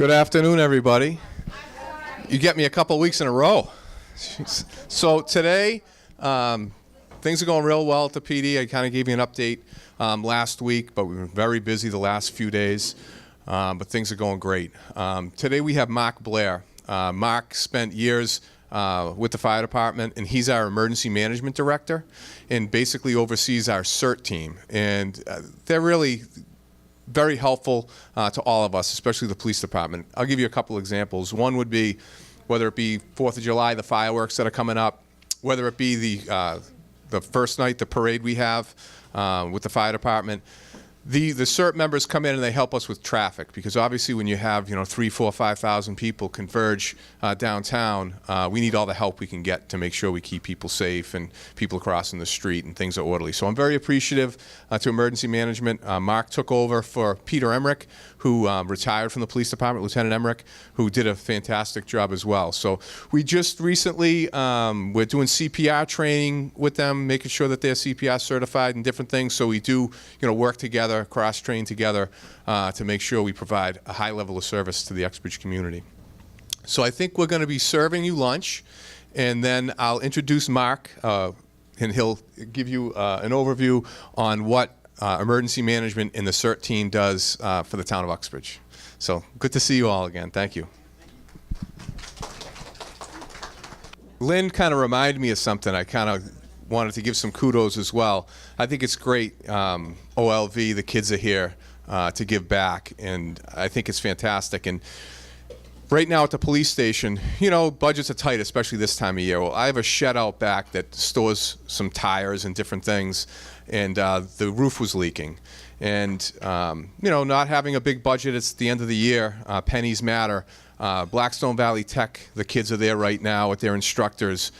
Good afternoon, everybody. You get me a couple weeks in a row. So today, things are going real well at the PD. I kind of gave you an update last week, but we've been very busy the last few days. But things are going great. Today we have Blair. Mark spent years with the fire department, and he's our emergency management director and basically oversees our CERT team. And they're really very helpful to all of us, especially the police department. I'll give you a couple examples. One would be, whether it be 4th of July, the fireworks that are coming up, whether it be the first night, the parade we have with the fire department. The CERT members come in and they help us with traffic, because obviously when you have 3, 4, 5,000 people converge downtown, we need all the help we can get to make sure we keep people safe and people crossing the street and things are orderly. So I'm very appreciative to emergency management. Mark took over for Peter Emmerich, who retired from the police department, Lieutenant Emmerich, who did a fantastic job as well. So we just recently, we're doing CPR training with them, making sure that they're CPR certified and different things. So we do work together, cross-train together to make sure we provide a high level of service to the Uxbridge community. So I think we're going to be serving you lunch, and then I'll introduce Mark, and he'll give you an overview on what emergency management in the CERT team does for the town of Uxbridge. So good to see you all again. Thank you. Lynn kind of reminded me of something. I kind of wanted to give some kudos as well. I think it's great. OLV, the kids are here to give back, and I think it's fantastic. And right now at the police station, budgets are tight, especially this time of year. Well, I have a shed out back that stores some tires and different things, and the roof was leaking. And, not having a big budget, it's the end of the year, pennies matter. Blackstone Valley Tech, the kids are there right now with their instructors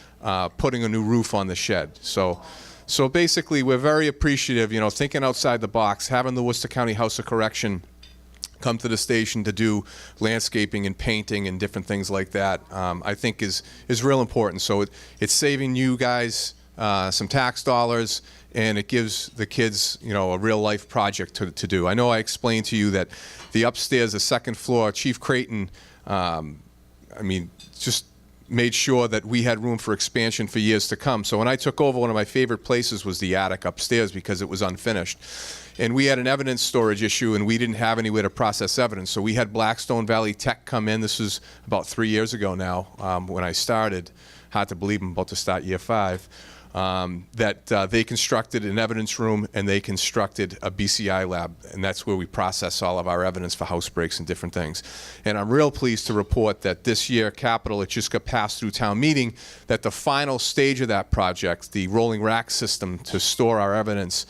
putting a new roof on the shed. So basically, we're very appreciative, thinking outside the box, having the Worcester County House of Correction come to the station to do landscaping and painting and different things like that, I think is real important. So it's saving you guys some tax dollars, and it gives the kids, a real life project to do. I know I explained to you that the upstairs, the second floor, Chief Creighton, just made sure that we had room for expansion for years to come. So when I took over, one of my favorite places was the attic upstairs because it was unfinished. And we had an evidence storage issue, and we didn't have anywhere to process evidence. So we had Blackstone Valley Tech come in. This was about 3 years ago now when I started. Hard to believe I'm about to start year 5. They constructed an evidence room, and they constructed a BCI lab, and that's where we process all of our evidence for house breaks and different things. And I'm real pleased to report that this year, capital, it just got passed through town meeting, that the final stage of that project, the rolling rack system to store our evidence,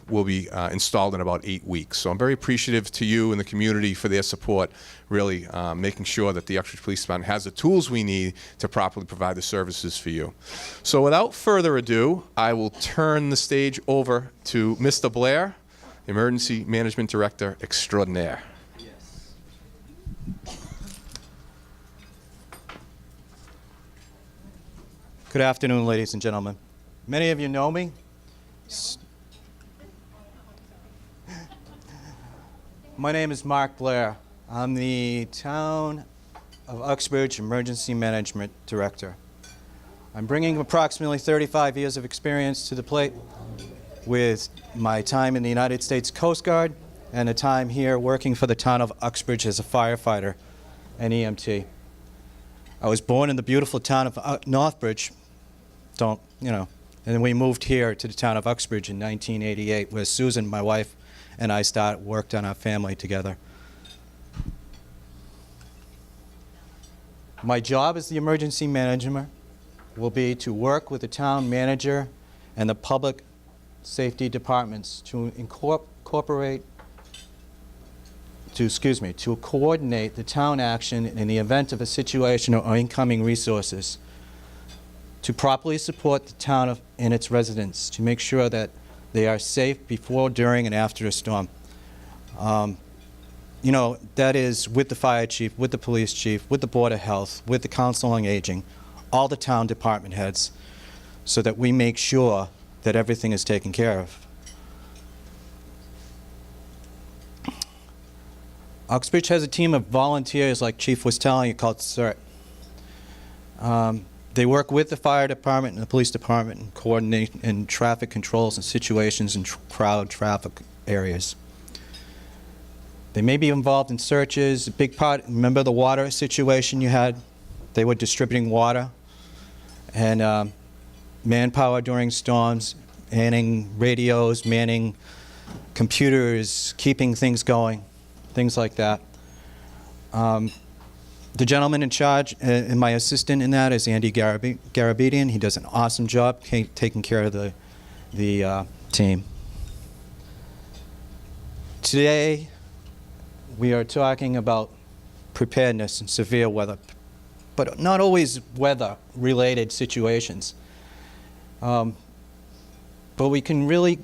will be installed in about 8 weeks. So I'm very appreciative to you and the community for their support, really making sure that the Uxbridge Police Department has the tools we need to properly provide the services for you. So without further ado, I will turn the stage over to Mr. Blair, Emergency Management Director Extraordinaire. Yes. Good afternoon, ladies and gentlemen. Many of you know me. My name is Mark Blair. I'm the Town of Uxbridge Emergency Management Director. I'm bringing approximately 35 years of experience to the plate with my time in the United States Coast Guard and a time here working for the town of Uxbridge as a firefighter and EMT. I was born in the beautiful town of Northbridge, and then we moved here to the town of Uxbridge in 1988, where Susan, my wife, and I worked on our family together. My job as the emergency manager will be to work with the town manager and the public safety departments to coordinate the town action in the event of a situation or incoming resources, to properly support the town and its residents, to make sure that they are safe before, during, and after a storm. That is with the fire chief, with the police chief, with the Board of Health, with the Council on Aging, all the town department heads, so that we make sure that everything is taken care of. Uxbridge has a team of volunteers, like Chief was telling you, called CERT. They work with the fire department and the police department and coordinate in traffic controls and situations in crowd traffic areas. They may be involved in searches. A big part, remember the water situation you had? They were distributing water and manpower during storms, manning radios, manning computers, keeping things going, things like that. The gentleman in charge and my assistant in that is Andy Garabedian. He does an awesome job taking care of the team. Today, we are talking about preparedness in severe weather, but not always weather-related situations. But we can really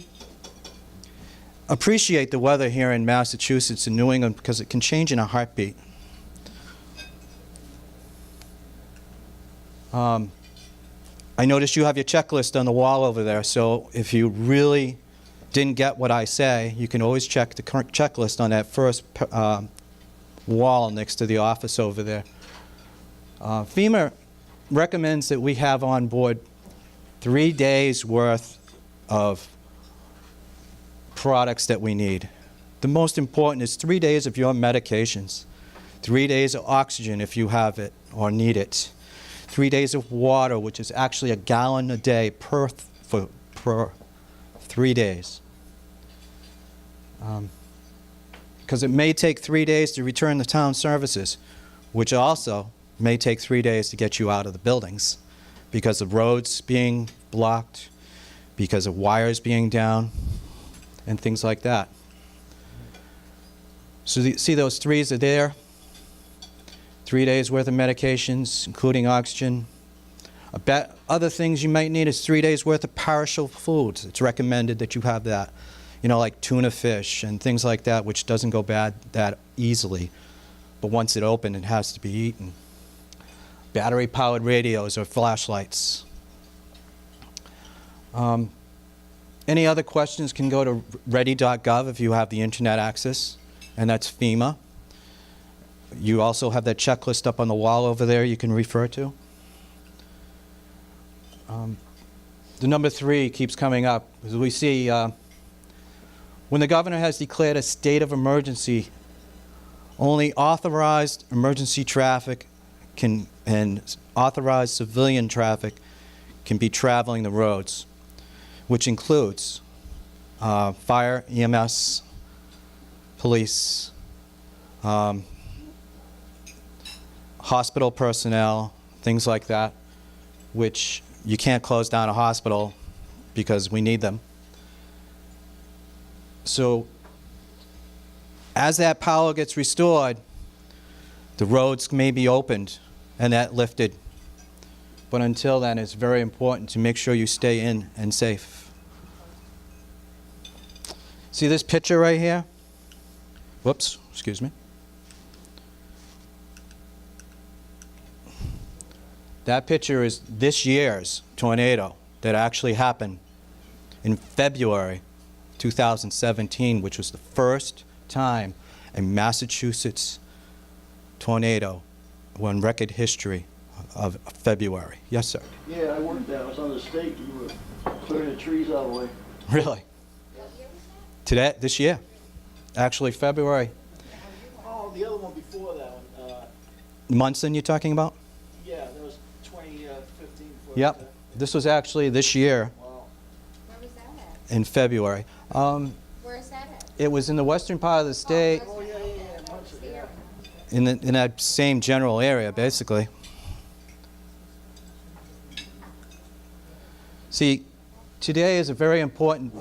appreciate the weather here in Massachusetts and New England because it can change in a heartbeat. I noticed you have your checklist on the wall over there, so if you really didn't get what I say, you can always check the current checklist on that first wall next to the office over there. FEMA recommends that we have on board 3 days worth of products that we need. The most important is 3 days of your medications, 3 days of oxygen if you have it or need it, 3 days of water, which is actually a gallon a day per 3 days. Because it may take 3 days to return the town services, which also may take 3 days to get you out of the buildings because of roads being blocked, because of wires being down, and things like that. So see those threes are there? 3 days worth of medications, including oxygen. Other things you might need is 3 days worth of perishable foods. It's recommended that you have that. You know, like tuna fish and things like that, which doesn't go bad that easily. But once it opens, it has to be eaten. Battery-powered radios or flashlights. Any other questions can go to ready.gov if you have the internet access, and that's FEMA. You also have that checklist up on the wall over there you can refer to. The number 3 keeps coming up. As we see, when the governor has declared a state of emergency, only authorized emergency traffic and authorized civilian traffic can be traveling the roads, which includes fire, EMS, police, hospital personnel, things like that, which you can't close down a hospital because we need them. So as that power gets restored, the roads may be opened and that lifted. But until then, it's very important to make sure you stay in and safe. See this picture right here? Whoops, excuse me. That picture is this year's tornado that actually happened in February 2017, which was the first time a Massachusetts tornado in record history of February. Yes, sir. Yeah, I worked there. I was on the state. You were clearing the trees out of the way. Really? Today, this year. Actually, February. Oh, the other one before that one. Munson, you're talking about? Yeah, that was 2015. Yep. This was actually this year Wow. Where was that at? in February. Where is that at? It was in the western part of the state, Oh, yeah. Munson, yeah. in that same general area, basically. See, today is a very important.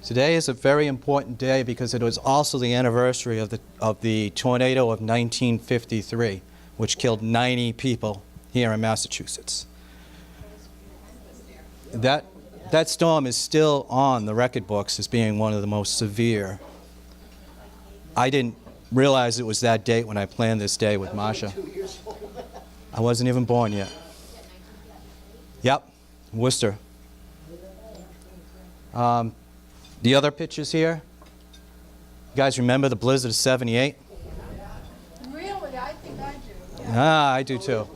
Today is a very important day because it was also the anniversary of the tornado of 1953, which killed 90 people here in Massachusetts. That storm is still on the record books as being one of the most severe. I didn't realize it was that date when I planned this day with Marsha. I wasn't even born yet. Yep, Worcester. The other pictures here, guys remember the blizzard of '78? Really? I think I do. Ah, I do too.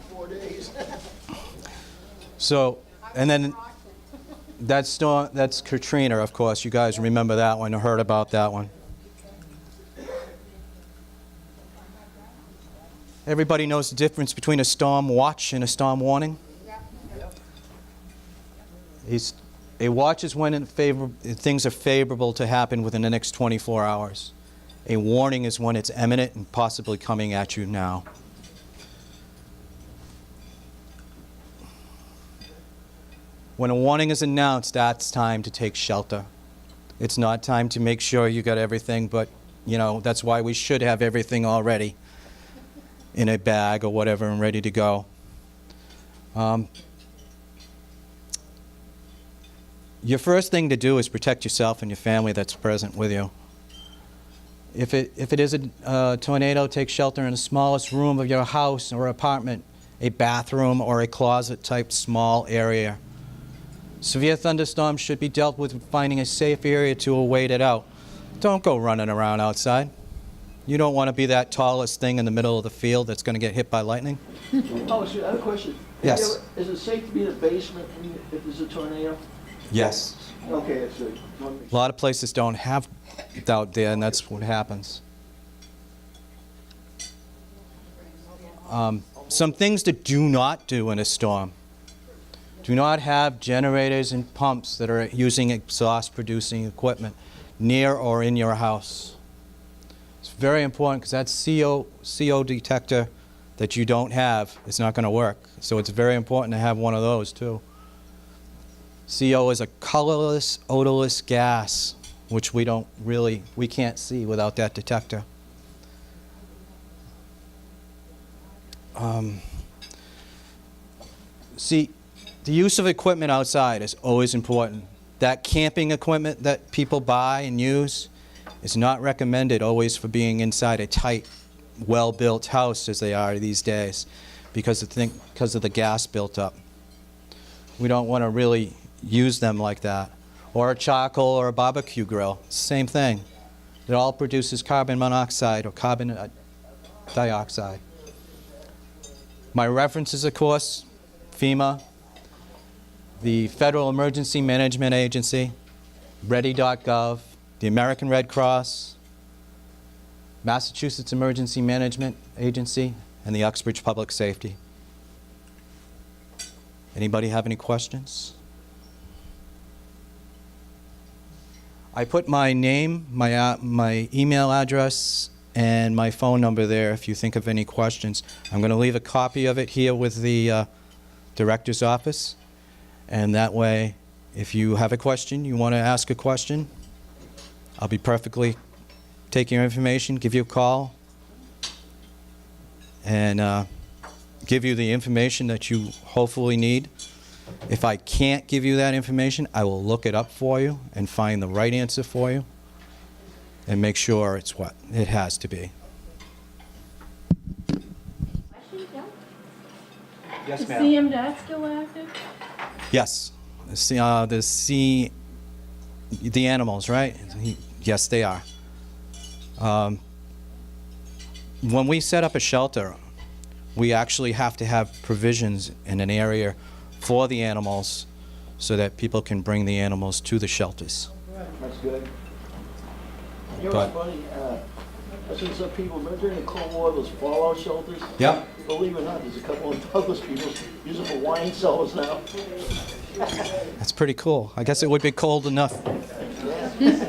So, and then that storm, that's Katrina, of course. You guys remember that one or heard about that one. Everybody knows the difference between a storm watch and a storm warning? A watch is when things are favorable to happen within the next 24 hours. A warning is when it's imminent and possibly coming at you now. When a warning is announced, that's time to take shelter. It's not time to make sure you got everything, but that's why we should have everything already in a bag or whatever and ready to go. Your first thing to do is protect yourself and your family that's present with you. If it is a tornado, take shelter in the smallest room of your house or apartment, a bathroom or a closet type small area. Severe thunderstorms should be dealt with finding a safe area to await it out. Don't go running around outside. You don't want to be that tallest thing in the middle of the field that's going to get hit by lightning. Oh, so I have a question. Yes. Is it safe to be in the basement if there's a tornado? Yes. Okay, that's good. A lot of places don't have it out there, and that's what happens. Some things to do not do in a storm. Do not have generators and pumps that are using exhaust-producing equipment near or in your house. It's very important because that CO detector that you don't have is not going to work. So it's very important to have one of those too. CO is a colorless, odorless gas, which we can't see without that detector. See, the use of equipment outside is always important. That camping equipment that people buy and use is not recommended always for being inside a tight, well-built house as they are these days because of the gas built up. We don't want to really use them like that. Or a charcoal or a barbecue grill, same thing. It all produces carbon monoxide or carbon dioxide. My references, of course, FEMA, the Federal Emergency Management Agency, Ready.gov, the American Red Cross, Massachusetts Emergency Management Agency, and the Uxbridge Public Safety. Anybody have any questions? I put my name, my email address, and my phone number there if you think of any questions. I'm going to leave a copy of it here with the director's office. And that way, if you have a question, you want to ask a question, I'll be perfectly take your information, give you a call, and give you the information that you hopefully need. If I can't give you that information, I will look it up for you and find the right answer for you and make sure it's what it has to be. Yes, Is ma'am. CMDAT still active? Yes. The animals, right? Yes, they are. When we set up a shelter, we actually have to have provisions in an area for the animals so that people can bring the animals to the shelters. That's good. You know what's funny? I've seen some people, remember during the Cold War, those fallout shelters? Yep. Believe it or not, there's a couple of Douglas people use them for wine cellars now. That's pretty cool. I guess it would be cold enough. There's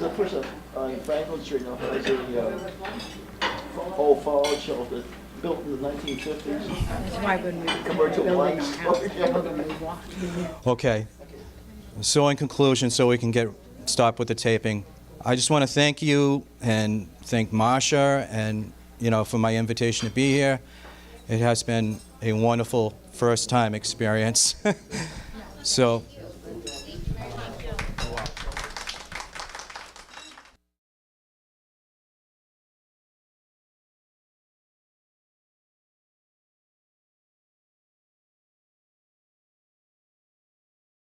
a person on Franklin Street now, there's a old fallout shelter built in the 1950s. That's why when we Commercial building wine our house, store. we walked in. Okay. So in conclusion, so we can stop with the taping, I just want to thank you and thank Marsha and for my invitation to be here. It has been a wonderful first-time experience. So